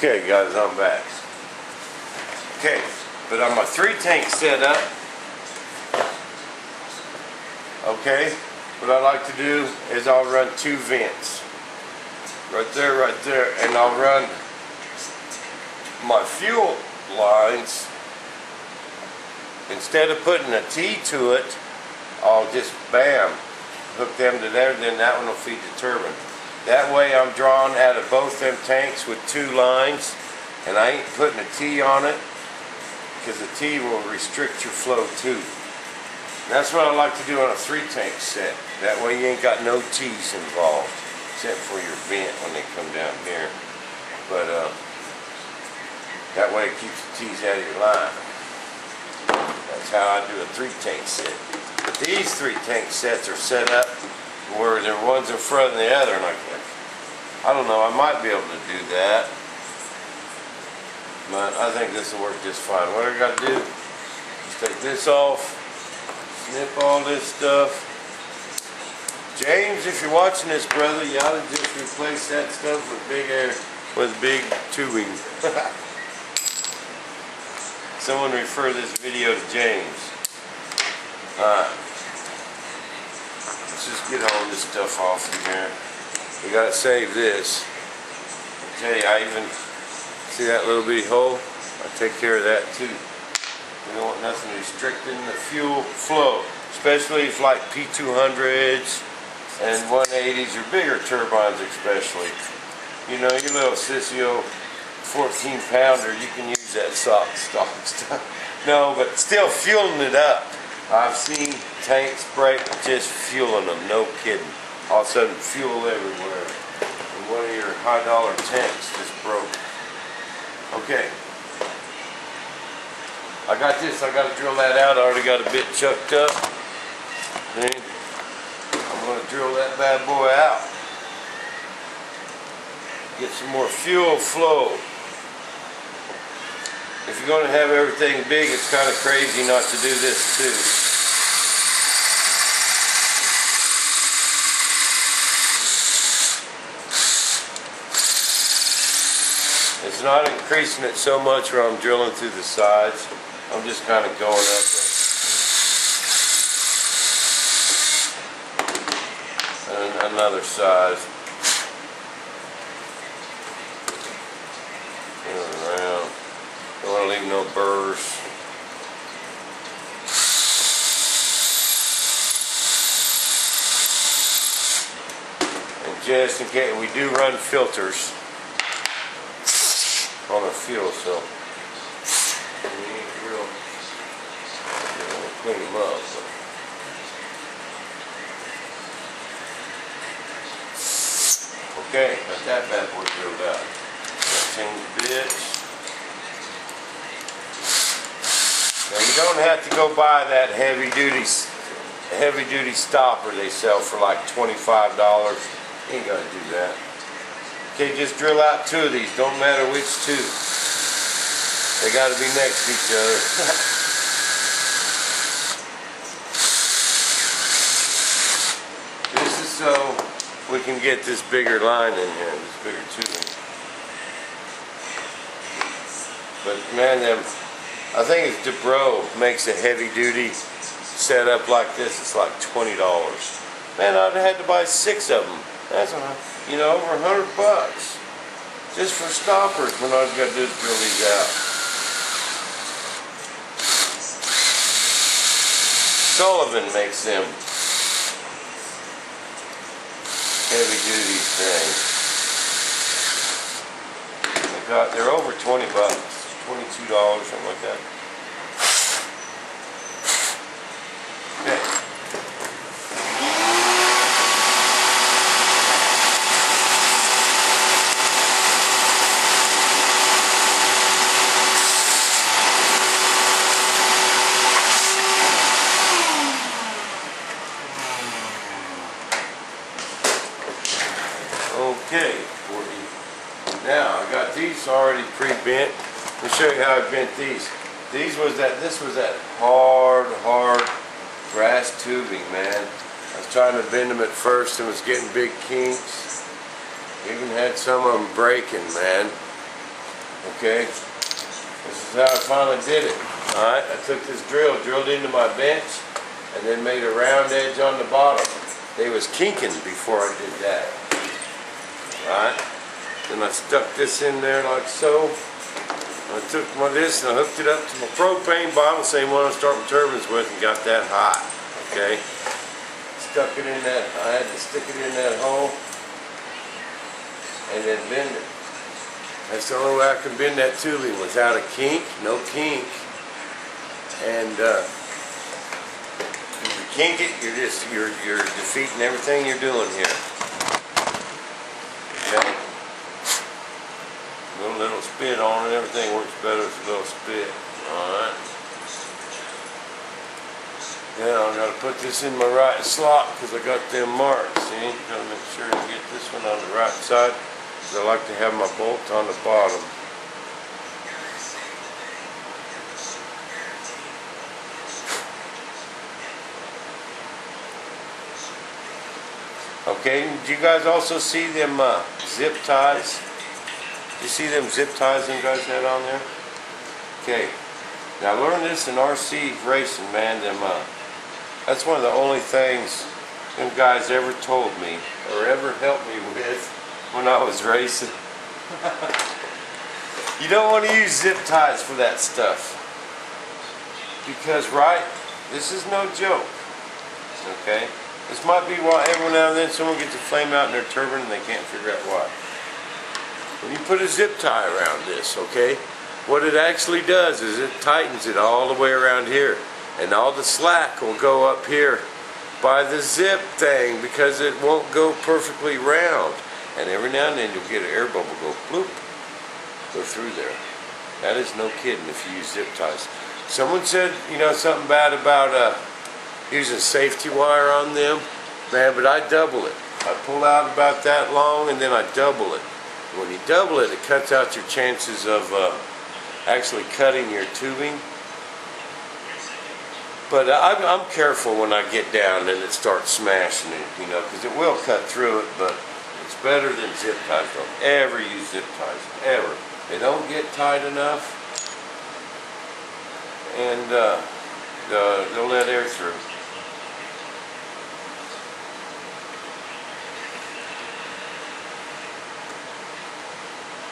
Okay guys, I'm back. Okay, but on my 3-tank setup, okay, what I like to do is I'll run 2 vents. Right there, and I'll run my fuel lines. Instead of putting a T to it, I'll just bam, hook them to there, then that one will feed the turbine. That way I'm drawing out of both them tanks with 2 lines, and I ain't putting a T on it because the T will restrict your flow too. And that's what I like to do on a 3-tank set. That way you ain't got no T's involved, except for your vent when they come down here. But that way it keeps the T's out of your line. That's how I do a 3-tank set. But these 3-tank sets are set up where they're one's in front of the other, and I don't know, I might be able to do that. But I think this will work just fine. What I got to do is take this off, snip all this stuff. James, if you're watching this, brother, you ought to just replace that stuff with big tubing. Someone refer this video to James. Alright. Let's just get all this stuff off in here. We gotta save this. I tell you, I even see that little bitty hole. I take care of that too. We don't want nothing restricting the fuel flow, especially if like P200s and 180s or bigger turbines, especially. You know, your little Sissio 14-pounder, you can use that stock stuff. No, but still fueling it up. I've seen tanks break just fueling them, no kidding. All of a sudden, fuel everywhere. And one of your high-dollar tanks just broke. Okay. I got this. I got to drill that out. I already got a bit chucked up. Then I'm going to drill that bad boy out. Get some more fuel flow. If you're going to have everything big, it's kind of crazy not to do this too. It's not increasing it so much where I'm drilling through the sides. I'm just kind of going up and another side. Going around. Don't want to leave no burrs. And just in case, we do run filters on the fuel, so we ain't real clean them up. Okay, got that bad boy drilled out. Got change bits. Now you don't have to go buy that heavy duty stopper they sell for like $25. You ain't gonna do that. Okay, just drill out 2 of these. Don't matter which 2. They got to be next to each other. This is so we can get this bigger line in here, this bigger tubing. But man, I think it's DeBro makes a heavy-duty setup like this. It's like $20. Man, I'd have had to buy 6 of them. That's over $100 just for stoppers when all I got to do is drill these out. Sullivan makes them heavy-duty things. They're over $20, $22, something like that. Okay. Okay, now I got these already pre-bent. Let me show you how I bent these. This was that hard brass tubing, man. I was trying to bend them at first and was getting big kinks. Even had some of them breaking, man. Okay, this is how I finally did it. Alright, I took this drill, drilled into my bench, and then made a round edge on the bottom. They was kinking before I did that. Alright, then I stuck this in there like so. I took this and I hooked it up to my propane bottle, same one I start my turbines with, and got that hot. Okay, stuck it in that, I had to stick it in that hole and then bend it. That's the only way I can bend that tubing without a kink, no kink. And if you kink it, you're defeating everything you're doing here. Okay. A little spit on it, everything works better with a little spit. Alright. Now I gotta put this in my right slot because I got them marks, see? Gotta make sure to get this one on the right side because I like to have my bolt on the bottom. Okay, did you guys also see them zip ties? You see them zip ties them guys had on there? Okay, now I learned this in RC racing, man. That's one of the only things them guys ever told me or ever helped me with when I was racing. You don't want to use zip ties for that stuff because, right, this is no joke. Okay, this might be why every now and then someone gets a flame out in their turbine and they can't figure out why. When you put a zip tie around this, okay, what it actually does is it tightens it all the way around here. And all the slack will go up here by the zip thing because it won't go perfectly round. And every now and then you'll get an air bubble go bloop, go through there. That is no kidding if you use zip ties. Someone said, you know, something bad about using safety wire on them. Man, but I double it. I pull out about that long and then I double it. When you double it, it cuts out your chances of actually cutting your tubing. But I'm careful when I get down and it starts smashing it, you know, because it will cut through it, but it's better than zip ties. Don't ever use zip ties, ever. They don't get tight enough, and they'll let air through.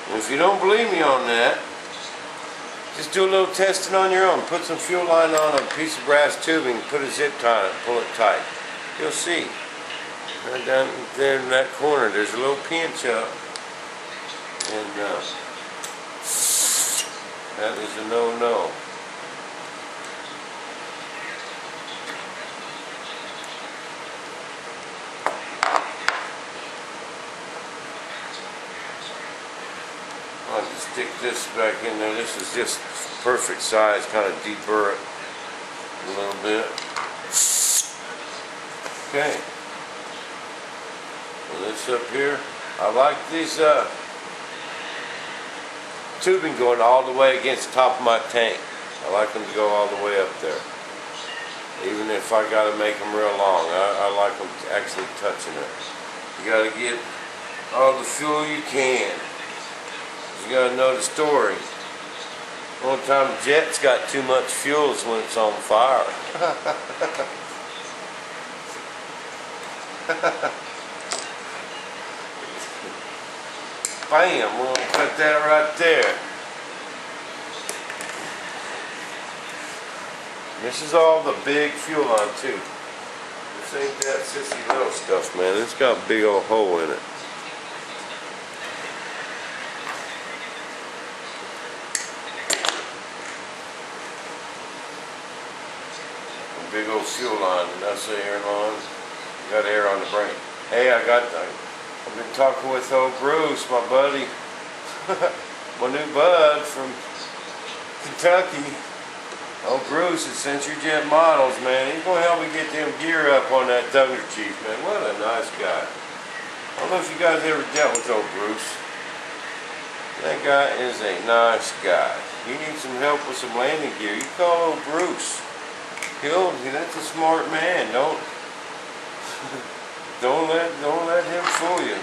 And if you don't believe me on that, just do a little testing on your own. Put some fuel line on a piece of brass tubing, put a zip tie on it, pull it tight. You'll see. Right down there in that corner, there's a little pinch up. And that is a no-no. I'll just stick this back in there. This is just perfect size, kind of deburr it a little bit. Okay. Well, this up here, I like these tubing going all the way against the top of my tank. I like them to go all the way up there. Even if I got to make them real long, I like them actually touching it. You got to get all the fuel you can. You gotta know the story. One time a jet's got too much fuel is when it's on fire. Bam, we'll put that right there. This is all the big fuel line too. This ain't that sissy little stuff, man. It's got a big old hole in it. Big old fuel line, and that's the air line. You got air on the brain. Hey, I've been talking with old Bruce, my buddy, my new bud from Kentucky. Old Bruce at Century Jet Models, man. He's gonna help me get them gear up on that Thunder Chief, man. What a nice guy. I don't know if you guys ever dealt with old Bruce. That guy is a nice guy. You need some help with some landing gear, you call old Bruce. That's a smart man. Don't let him fool you.